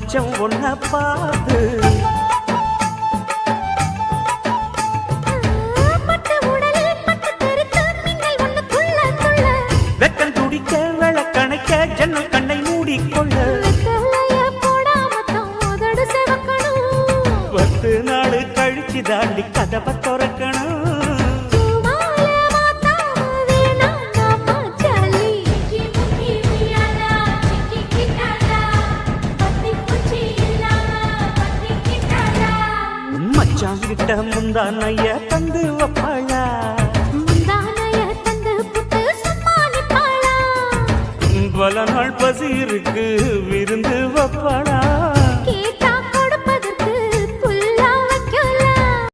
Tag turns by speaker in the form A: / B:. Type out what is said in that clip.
A: மச்சம் ஒன்ன பார்த்து வெக்கம் துடிக்க விளக்கணைக்க ஜன்னல் கண்ணை மூடிக்கொள்ள 10 நாள் கழிச்சு தாண்டி கதவை திறக்கணும் மச்சாங்கிட்ட முந்தானைய தந்து வப்பாளா பல நாள் பசி இருக்கு விருந்து